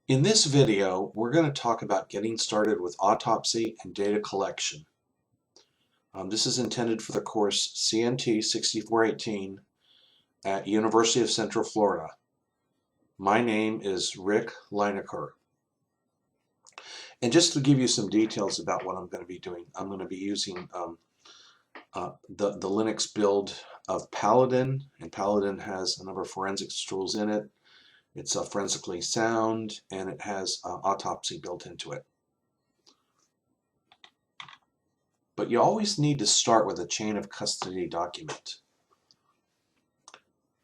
In this video, we're going to talk about getting started with autopsy and data collection. This is intended for the course CNT 6418 at University of Central Florida. My name is Rick Lineker. And just to give you some details about what I'm going to be doing, I'm going to be using the Linux build of Paladin, and Paladin has a number of forensics tools in it. It's forensically sound, and it has autopsy built into it. But you always need to start with a chain of custody document.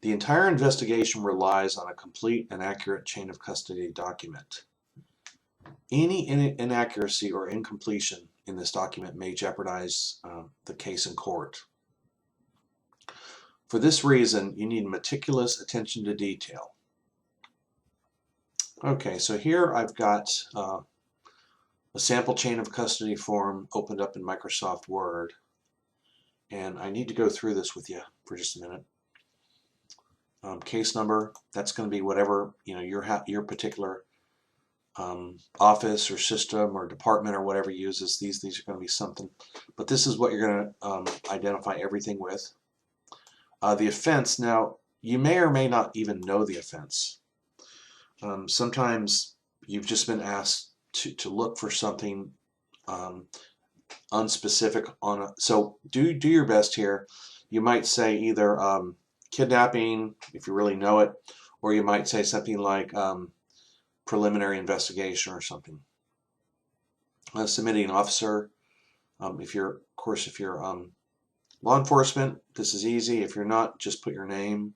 The entire investigation relies on a complete and accurate chain of custody document. Any inaccuracy or incompletion in this document may jeopardize the case in court. For this reason, you need meticulous attention to detail. Okay, so here I've got a sample chain of custody form opened up in Microsoft Word, and I need to go through this with you for just a minute. Case number, that's going to be whatever your particular office or system or department or whatever uses. These are going to be something, but this is what you're going to identify everything with. The offense, now you may or may not even know the offense. Sometimes you've just been asked to look for something unspecific on so do your best here. You might say either kidnapping, if you really know it, or you might say something like preliminary investigation or something. Submitting officer, if you're law enforcement, this is easy. If you're not, just put your name.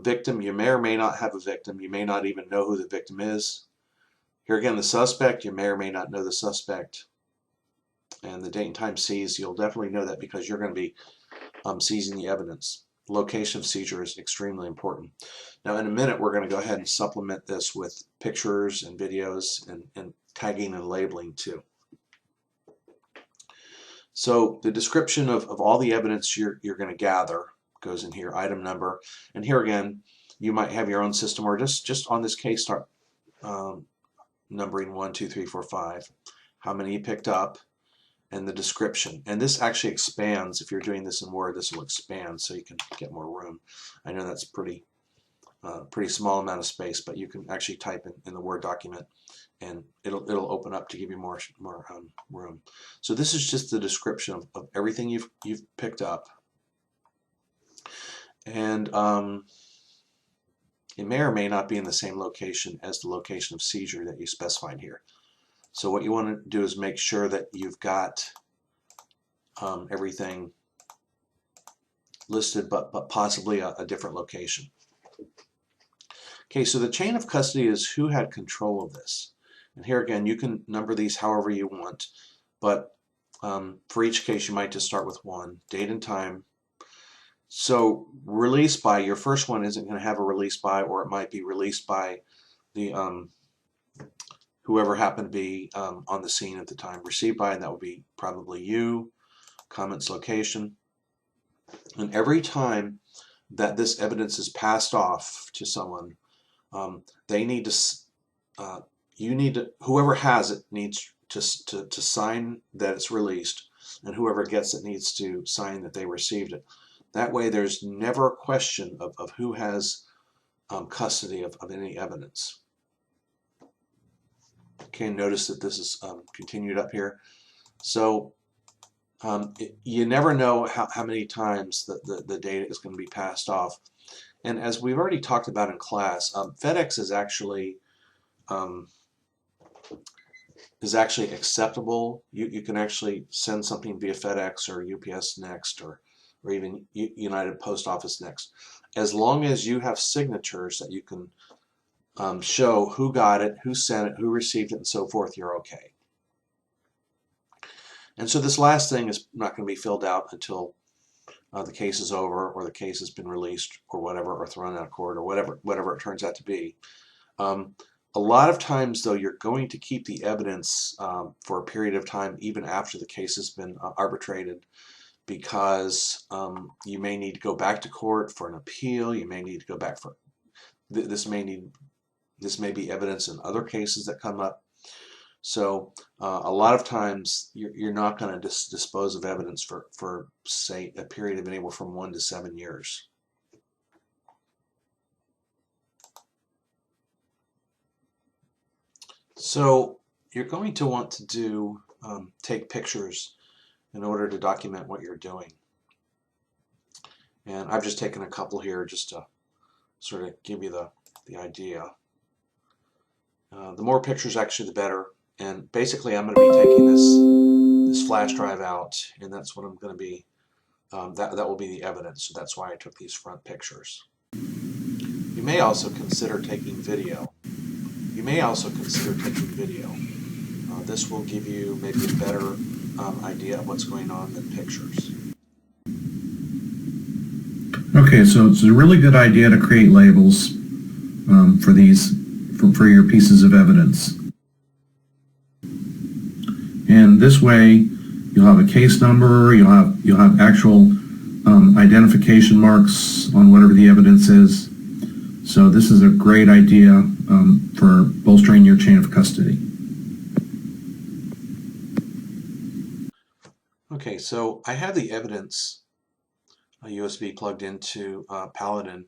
Victim, you may or may not have a victim. You may not even know who the victim is. Here again, the suspect, you may or may not know the suspect. And the date and time seized, you'll definitely know that because you're going to be seizing the evidence. Location of seizure is extremely important. Now in a minute we're going to go ahead and supplement this with pictures and videos and tagging and labeling too. So the description of all the evidence you're going to gather goes in here, item number, and here again you might have your own system or just on this case start numbering 1, 2, 3, 4, 5, how many you picked up, and the description. And this actually expands. If you're doing this in Word, this will expand so you can get more room. I know that's pretty small amount of space, but you can actually type in the Word document and it'll open up to give you more room. So this is just the description of everything you've picked up. And it may or may not be in the same location as the location of seizure that you specified here. So what you want to do is make sure that you've got everything listed, but possibly a different location. Okay, so the chain of custody is who had control of this. And here again, you can number these however you want, but for each case you might just start with 1, date and time. So release by, your first one isn't going to have a release by, or it might be released by the whoever happened to be on the scene at the time. Received by, and that would be probably you. Comments location. And every time that this evidence is passed off to someone, they need to, whoever has it needs to sign that it's released, and whoever gets it needs to sign that they received it. That way there's never a question of who has custody of any evidence. Okay, notice that this is continued up here. So you never know how many times the data is going to be passed off. And as we've already talked about in class, FedEx is actually acceptable. You can actually send something via FedEx or UPS Next or even United Post Office Next. As long as you have signatures that you can show who got it, who sent it, who received it, and so forth, you're okay. And so this last thing is not going to be filled out until the case is over, or the case has been released, or whatever, or thrown out of court, or whatever it turns out to be. A lot of times, though, you're going to keep the evidence for a period of time, even after the case has been arbitrated, because you may need to go back to court for an appeal. You may need to go back for this may need This may be evidence in other cases that come up. So a lot of times you're not going to dispose of evidence for, say, a period of anywhere from 1 to 7 years. So you're going to want to take pictures in order to document what you're doing. And I've just taken a couple here just to sort of give you the idea. The more pictures actually the better. And basically I'm going to be taking this flash drive out, and that's what I'm going to be, that will be the evidence. So that's why I took these front pictures. You may also consider taking video. This will give you maybe a better idea of what's going on than pictures. Okay, so it's a really good idea to create labels for your pieces of evidence. And this way, you'll have a case number, you'll have actual identification marks on whatever the evidence is. So this is a great idea for bolstering your chain of custody. Okay, so I have the evidence USB plugged into Paladin,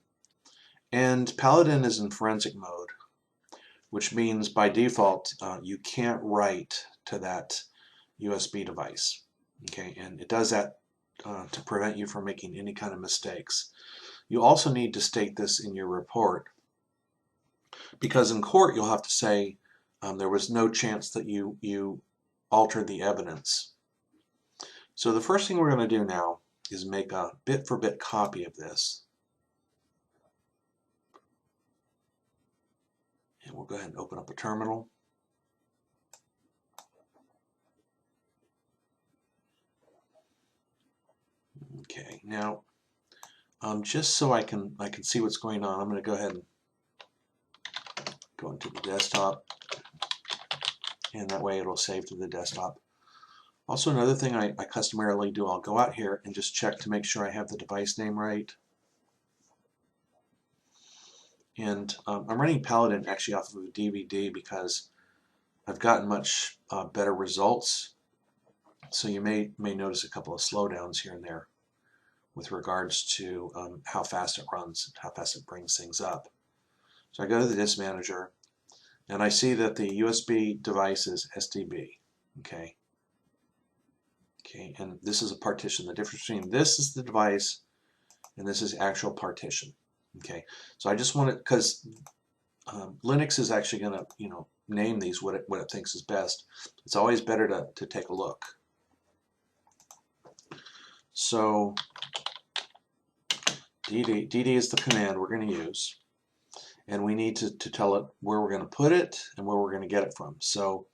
and Paladin is in forensic mode, which means by default you can't write to that USB device. Okay, and it does that to prevent you from making any kind of mistakes. You also need to state this in your report, because in court you'll have to say there was no chance that you altered the evidence. So the first thing we're going to do now is make a bit-for-bit copy of this. And we'll go ahead and open up a terminal. Okay, now just so I can see what's going on, I'm going to go ahead and go into the desktop, and that way it'll save to the desktop. Also, another thing I customarily do, I'll go out here and just check to make sure I have the device name right. And I'm running Paladin actually off of a DVD because I've gotten much better results. So you may notice a couple of slowdowns here and there with regards to how fast it runs, how fast it brings things up. So I go to the disk manager, and I see that the USB device is SDB. Okay. Okay, and this is a partition. The difference between this is the device and this is actual partition. Okay, so I just want it, because Linux is actually going to name these what it thinks is best. It's always better to take a look. So dd is the command we're going to use, and we need to tell it where we're going to put it and where we're going to get it from. So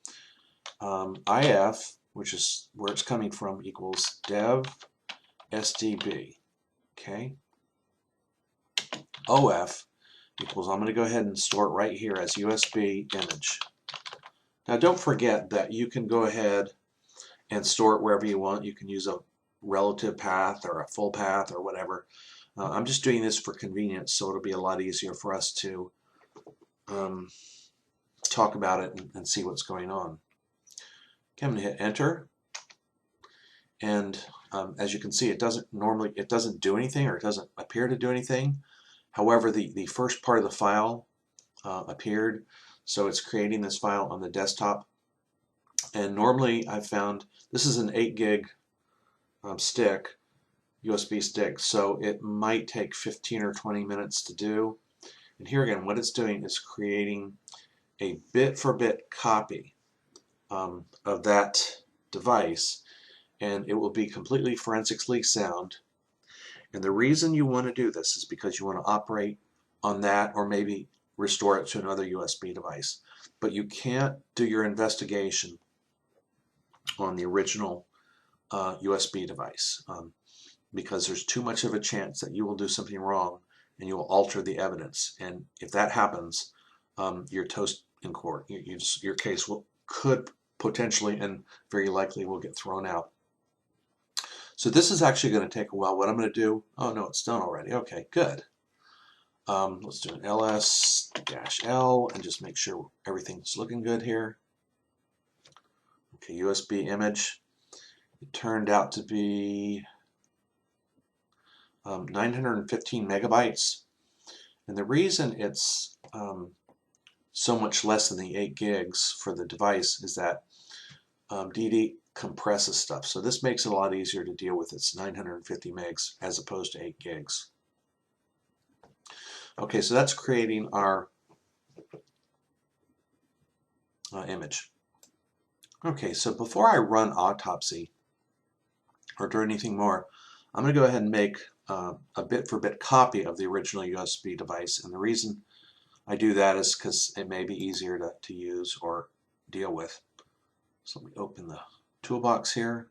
if, which is where it's coming from, equals dev SDB. Okay. OF equals, I'm going to go ahead and store it right here as USB image. Now don't forget that you can go ahead and store it wherever you want. You can use a relative path or a full path or whatever. I'm just doing this for convenience, so it'll be a lot easier for us to talk about it and see what's going on. Okay, I'm going to hit enter, and as you can see, it doesn't do anything, or it doesn't appear to do anything. However, the first part of the file appeared, so it's creating this file on the desktop. And normally I've found this is an 8 gig stick, USB stick, so it might take 15 or 20 minutes to do. And here again, what it's doing is creating a bit-for-bit copy of that device, and it will be completely forensically sound. And the reason you want to do this is because you want to operate on that, or maybe restore it to another USB device. But you can't do your investigation on the original USB device because there's too much of a chance that you will do something wrong and you will alter the evidence. And if that happens, you're toast in court. Your case could potentially and very likely will get thrown out. So this is actually going to take a while. What I'm going to do, oh no, it's done already. Okay, good. Let's do an ls-l and just make sure everything's looking good here. Okay, USB image. It turned out to be 915 megabytes. And the reason it's so much less than the 8 gigs for the device is that DD compresses stuff. So this makes it a lot easier to deal with. It's 950 megs as opposed to 8 gigs. Okay, so that's creating our image. Okay, so before I run Autopsy or do anything more, I'm going to go ahead and make a bit-for-bit copy of the original USB device. And the reason I do that is because it may be easier to use or deal with. So let me open the toolbox here.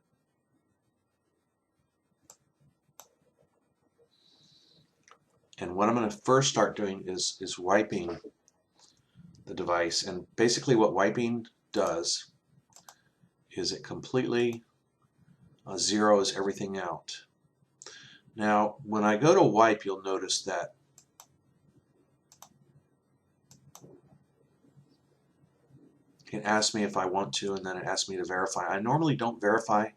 And what I'm going to first start doing is wiping the device. And basically what wiping does is it completely zeroes everything out. Now, when I go to wipe, you'll notice that it asks me if I want to, and then it asks me to verify. I normally don't verify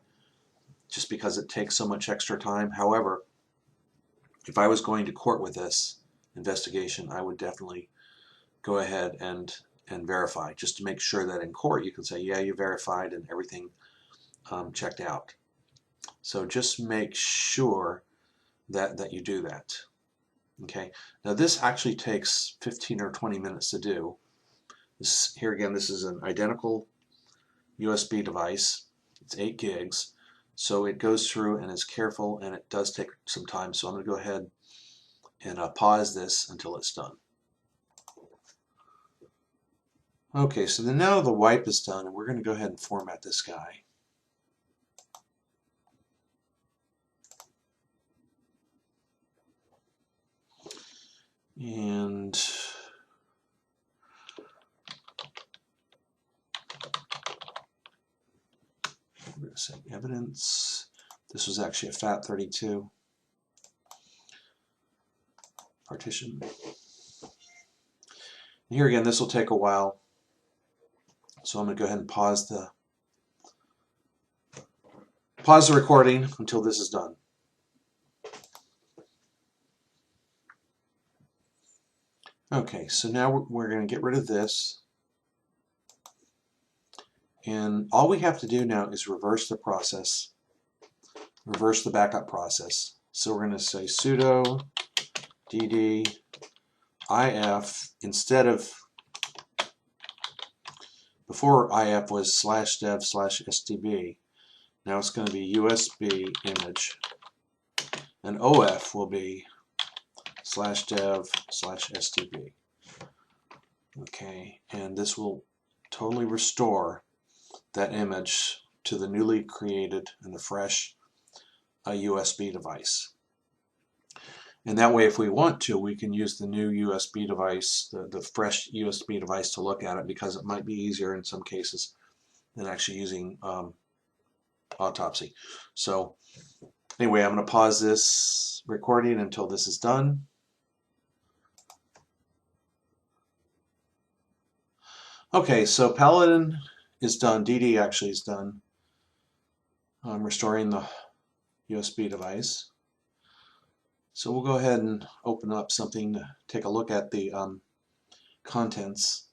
just because it takes so much extra time. However, if I was going to court with this investigation, I would definitely go ahead and verify, just to make sure that in court you can say, yeah, you verified and everything checked out. So just make sure that you do that. Okay. Now this actually takes 15 or 20 minutes to do. Here again, this is an identical USB device. It's 8 gigs. So it goes through and is careful, and it does take some time. So I'm going to go ahead and pause this until it's done. Okay, so then now the wipe is done, and we're going to go ahead and format this guy. And we're going to say evidence. This was actually a FAT32 partition. And here again, this will take a while. So I'm going to go ahead and pause the recording until this is done. Okay, so now we're going to get rid of this. And all we have to do now is reverse the process, reverse the backup process. So we're going to say sudo dd if, instead of, before if was /dev/stb, now it's going to be USB image, and OF will be /dev/stb. Okay, and this will totally restore that image to the newly created and the fresh USB device. And that way, if we want to, we can use the new USB device, the fresh USB device, to look at it, because it might be easier in some cases than actually using Autopsy. So anyway, I'm going to pause this recording until this is done. Okay, so Paladin is done. DD actually is done. I'm restoring the USB device. So we'll go ahead and open up something to take a look at the contents.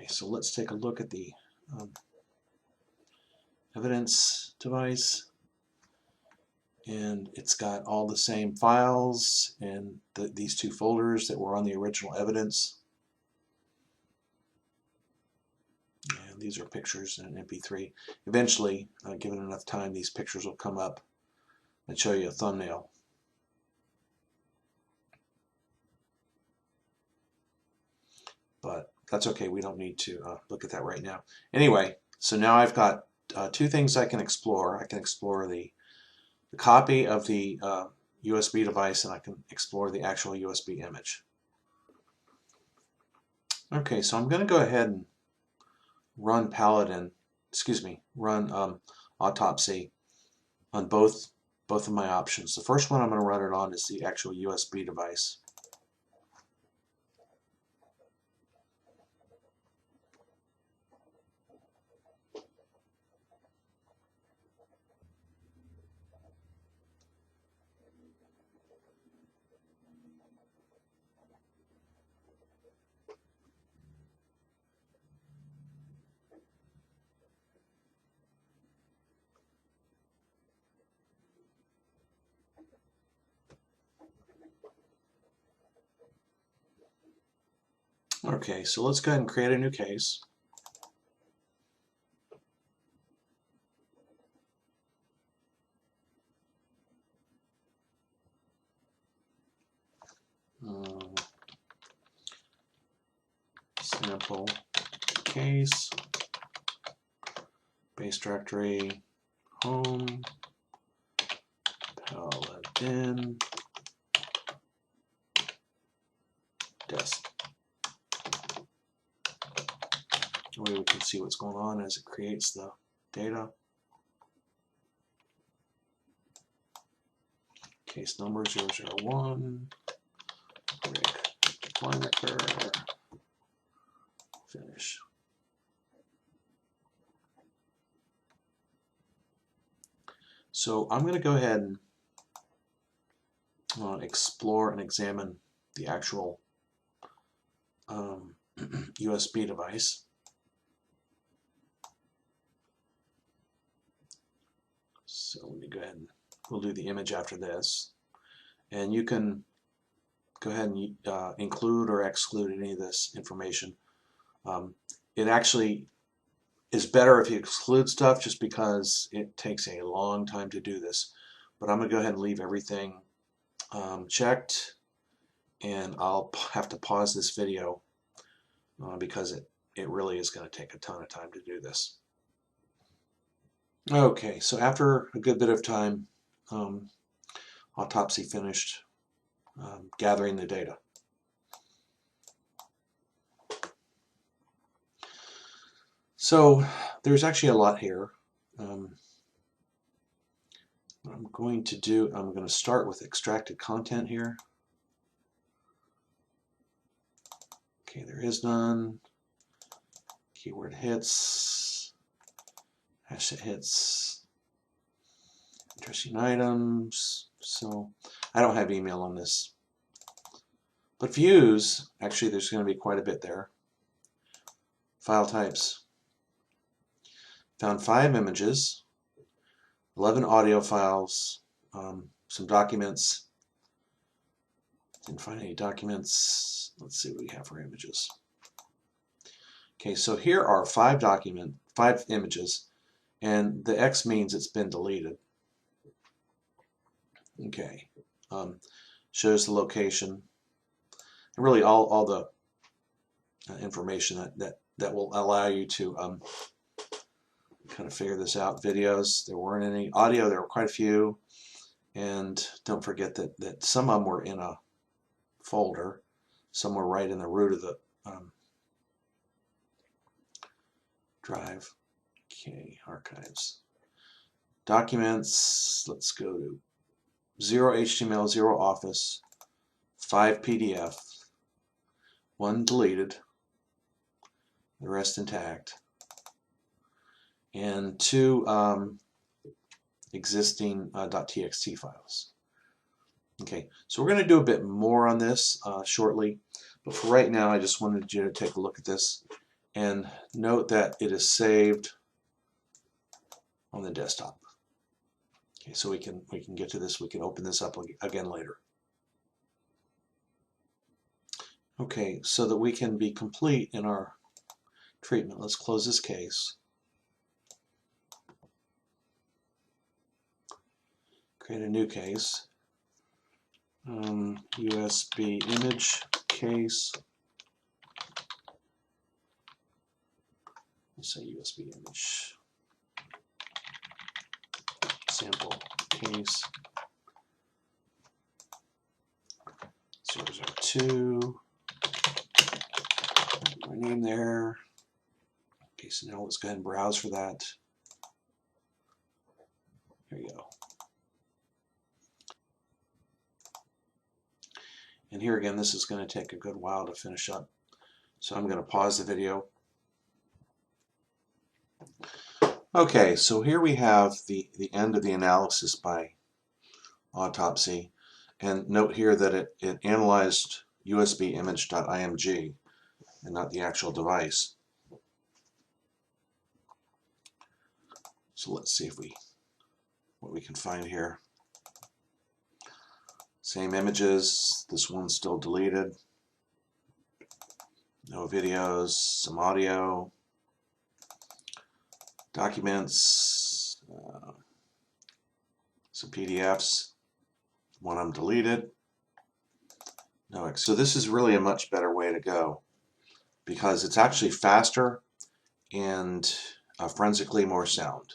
Okay, so let's take a look at the evidence device. And it's got all the same files and these two folders that were on the original evidence. And these are pictures in an MP3. Eventually, given enough time, these pictures will come up and show you a thumbnail. But that's okay, we don't need to look at that right now. Anyway, so now I've got two things I can explore. I can explore the copy of the USB device, and I can explore the actual USB image. Okay, so I'm going to go ahead and run run Autopsy on both of my options. The first one I'm going to run it on is the actual USB device. Okay, so let's go ahead and create a new case. Sample case, base directory, home, Paladin, desk. That way we can see what's going on as it creates the data. Case number 001, Rick Lineker, finish. So I'm going to go ahead and explore and examine the actual USB device. So let me go ahead and we'll do the image after this. And you can go ahead and include or exclude any of this information. It actually is better if you exclude stuff just because it takes a long time to do this. But I'm going to go ahead and leave everything checked, and I'll have to pause this video because it really is going to take a ton of time to do this. Okay, so after a good bit of time, Autopsy finished gathering the data. So there's actually a lot here. What I'm going to start with extracted content here. Okay, there is none. Keyword hits, hash hits, interesting items. So I don't have email on this. But views, actually there's going to be quite a bit there. File types. Found 5 images, 11 audio files, some documents. Didn't find any documents. Let's see what we have for images. Okay, so here are 5 images, and the X means it's been deleted. Okay, shows the location, and really all the information that will allow you to kind of figure this out. Videos, there weren't any. Audio, there were quite a few. And don't forget that some of them were in a folder. Some were right in the root of the drive. Okay, archives. Documents, let's go to 0 HTML, 0 Office, 5 PDF, 1 deleted, the rest intact, and 2 existing .txt files. Okay, so we're going to do a bit more on this shortly, but for right now I just wanted you to take a look at this and note that it is saved on the desktop. Okay, so we can get to this. We can open this up again later. Okay, so that we can be complete in our treatment, let's close this case. Create a new case. USB image case. Let's say USB image sample case 002. My name there. Okay, so now let's go ahead and browse for that. Here you go. And here again, this is going to take a good while to finish up. So I'm going to pause the video. Okay, so here we have the end of the analysis by Autopsy. And note here that it analyzed USB image.img and not the actual device. So let's see what we can find here. Same images. This one's still deleted. No videos, some audio, documents, some PDFs. One of them deleted. No, so this is really a much better way to go because it's actually faster and forensically more sound.